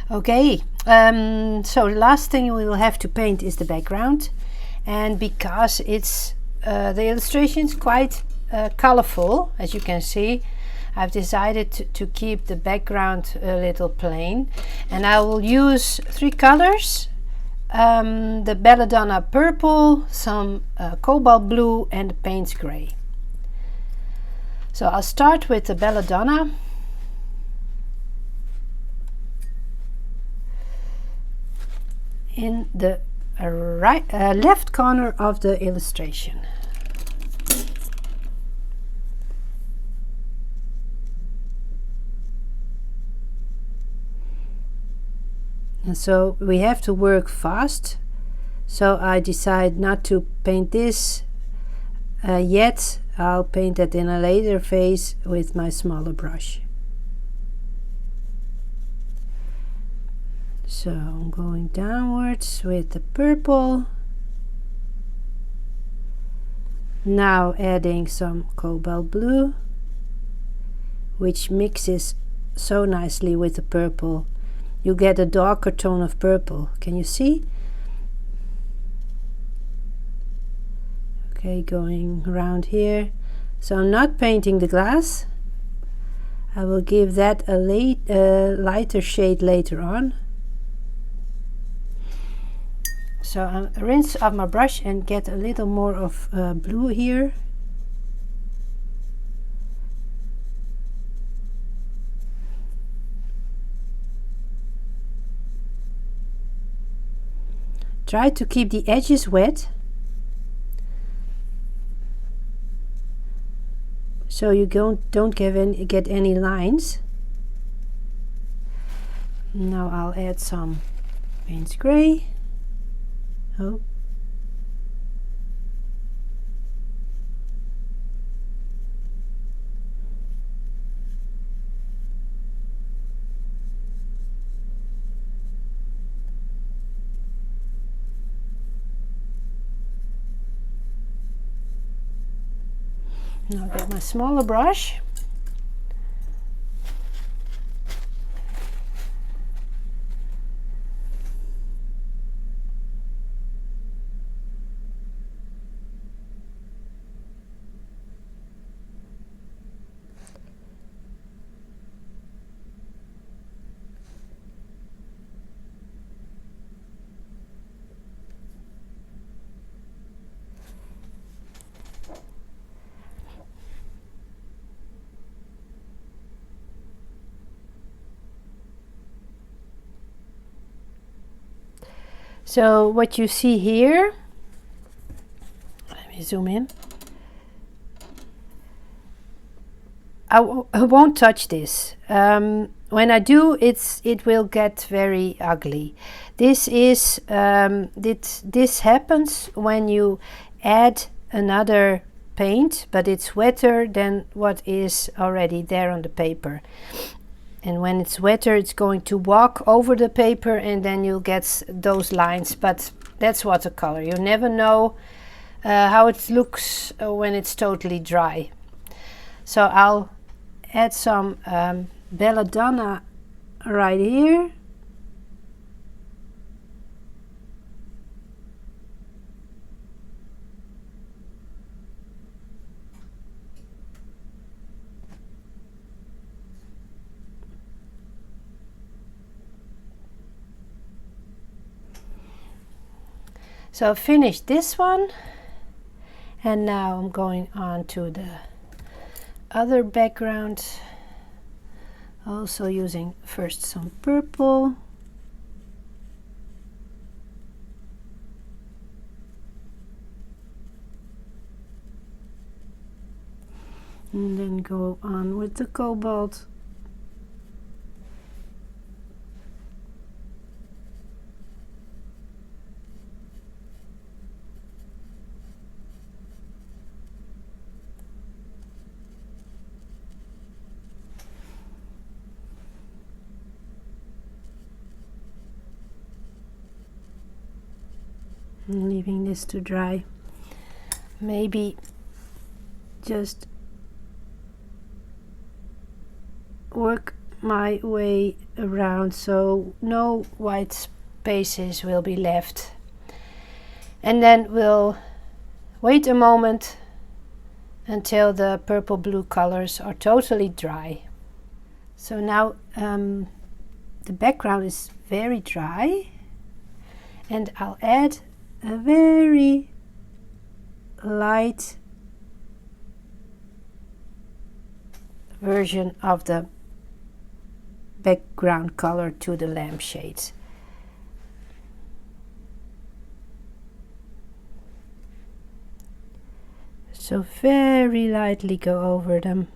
Okay, so the last thing we will have to paint is the background, and because it's the illustration is quite colorful, as you can see, I've decided to keep the background a little plain, and I will use 3 colors, the belladonna purple, some cobalt blue, and the paints gray. So I'll start with the belladonna. In the left corner of the illustration. And so we have to work fast, so I decide not to paint this yet. I'll paint it in a later phase with my smaller brush. So I'm going downwards with the purple. Now adding some cobalt blue, which mixes so nicely with the purple. You get a darker tone of purple. Can you see? Okay, going around here. So I'm not painting the glass. I will give that a lighter shade later on. So I'll rinse off my brush and get a little more of blue here. Try to keep the edges wet, so you don't get any lines. Now I'll add some paints gray. Oh. Now I'll get my smaller brush. So what you see here, let me zoom in. I won't touch this. When I do, it will get very ugly. This is this happens when you add another paint, but it's wetter than what is already there on the paper. And when it's wetter, it's going to walk over the paper, and then you'll get those lines. But that's watercolor. You never know how it looks when it's totally dry. So I'll add some belladonna right here. So I've finished this one, and now I'm going on to the other background, also using first some purple. And then go on with the cobalt. And leaving this to dry. Maybe just work my way around so no white spaces will be left. And then we'll wait a moment until the purple blue colors are totally dry. So now the background is very dry, and I'll add a very light version of the background color to the lampshades. So very lightly go over them.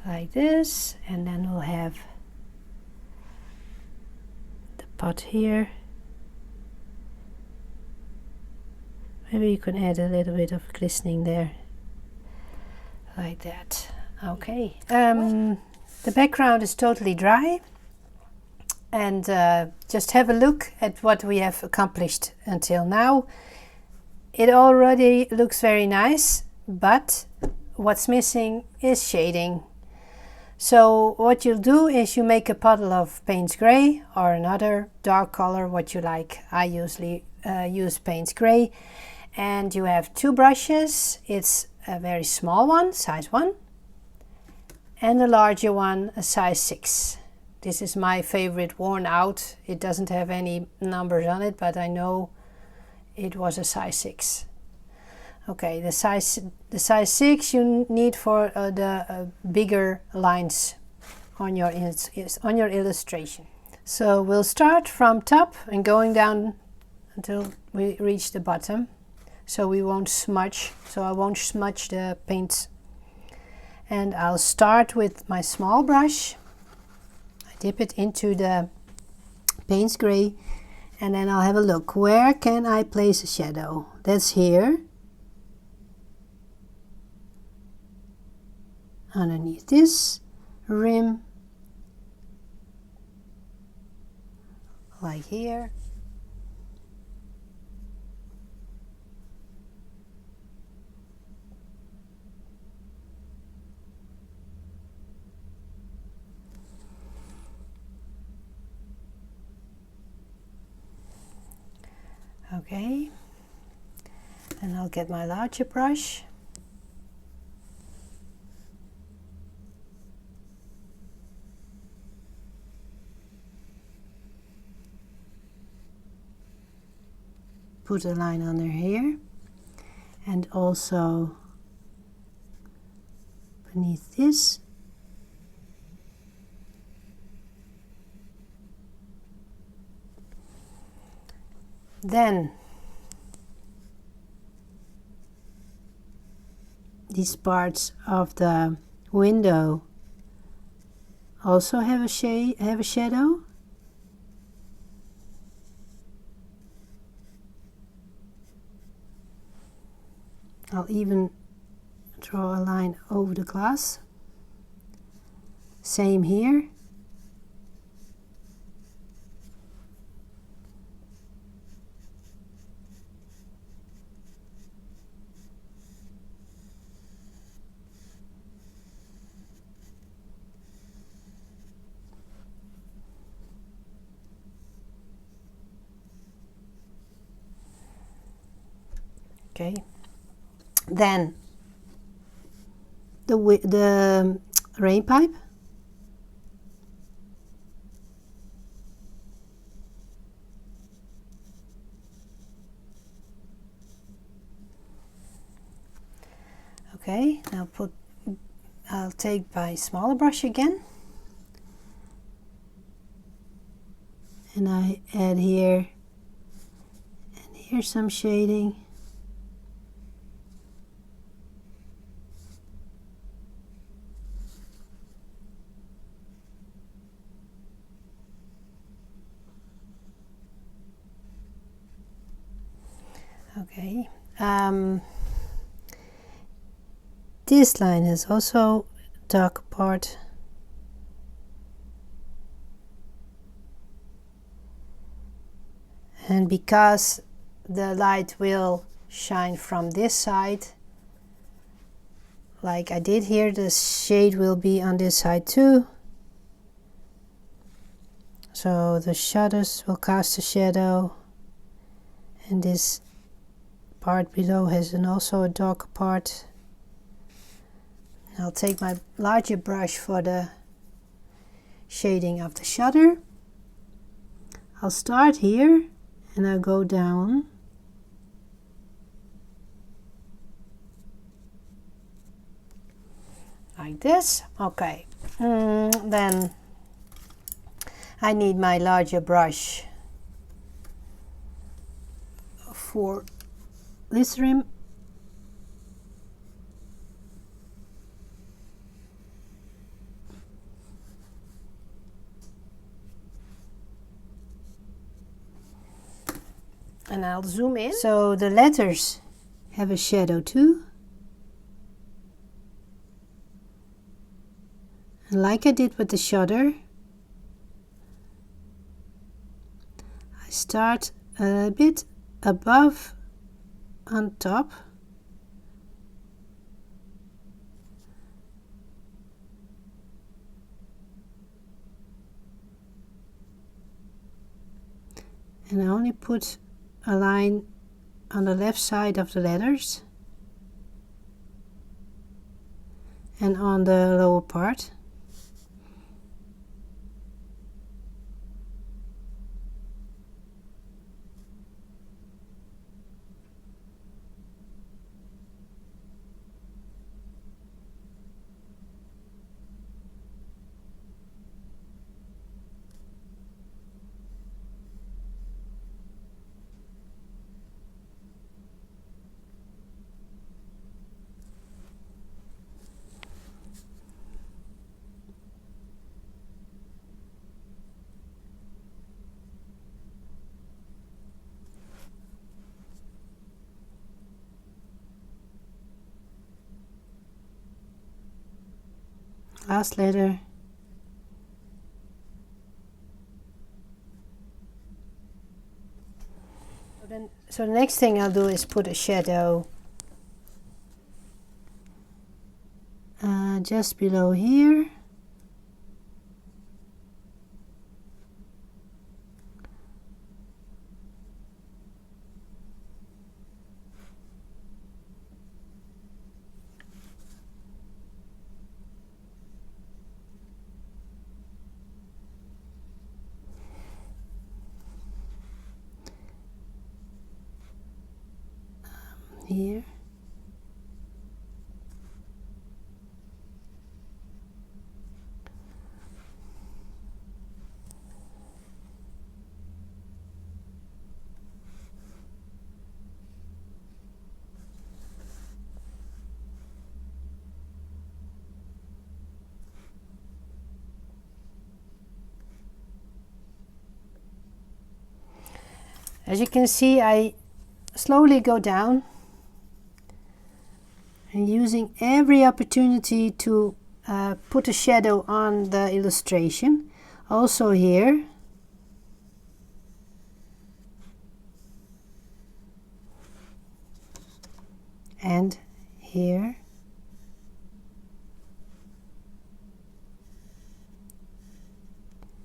Like this, and then we'll have the pot here. Maybe you can add a little bit of glistening there, like that. Okay, the background is totally dry, and just have a look at what we have accomplished until now. It already looks very nice, but what's missing is shading. So what you'll do is you make a puddle of Payne's Gray or another dark color, what you like. I usually use Payne's Gray, and you have two brushes. It's a very small one, size 1, and a larger one, a size 6. This is my favorite, worn out. It doesn't have any numbers on it, but I know it was a size 6. Okay, the size 6 you need for the bigger lines on your illustration. So we'll start from top and going down until we reach the bottom. So we won't smudge. So I won't smudge the paint. And I'll start with my small brush. I dip it into the Payne's Gray, and then I'll have a look. Where can I place a shadow? That's here. Underneath this rim, like here. Okay, and I'll get my larger brush. Put a line under here, and also beneath this. Then these parts of the window also have a shadow. I'll even draw a line over the glass. Same here. Okay. Then the rain pipe. Okay, I'll take my smaller brush again, and I add here and here some shading. Okay, this line is also dark part. And because the light will shine from this side, like I did here, the shade will be on this side too. So the shutters will cast a shadow, and this part below has also a darker part. I'll take my larger brush for the shading of the shutter. I'll start here and I'll go down. Like this. Okay. Then I need my larger brush for this rim. And I'll zoom in. So the letters have a shadow too. And like I did with the shutter, I start a bit above on top. And I only put a line on the left side of the letters and on the lower part. Last letter. So the next thing I'll do is put a shadow just below here. Here. As you can see, I slowly go down and using every opportunity to put a shadow on the illustration. Also here. And here.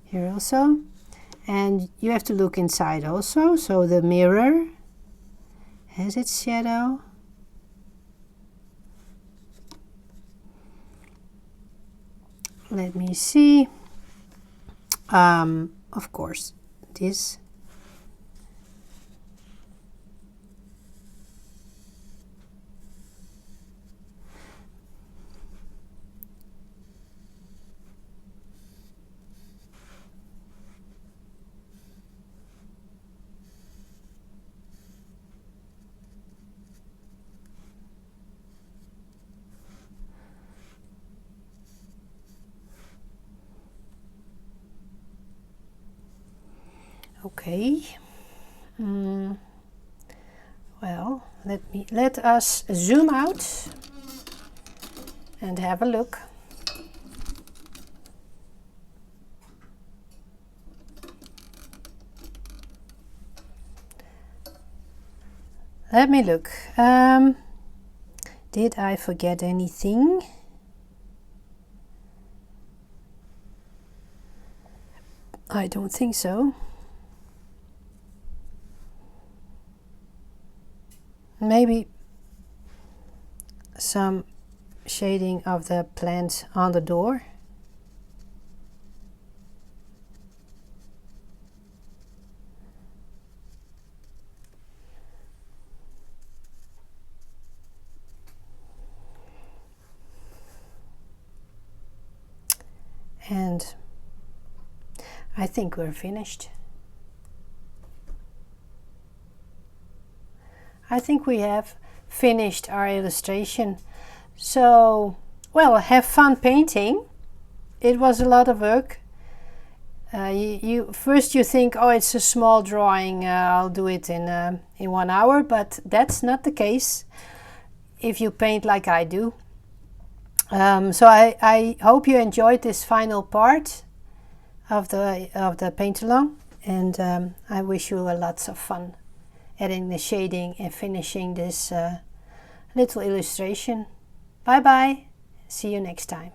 Here also. And you have to look inside also, so the mirror has its shadow. Let me see. Of course, this. Okay. Well, let us zoom out and have a look. Let me look. Did I forget anything? I don't think so. Maybe some shading of the plant on the door. And I think we're finished. I think we have finished our illustration. So, well, have fun painting. It was a lot of work. First you think, oh, it's a small drawing, I'll do it in 1 hour, but that's not the case if you paint like I do. So I hope you enjoyed this final part of the paint-along, and I wish you lots of fun adding the shading and finishing this little illustration. Bye bye, see you next time.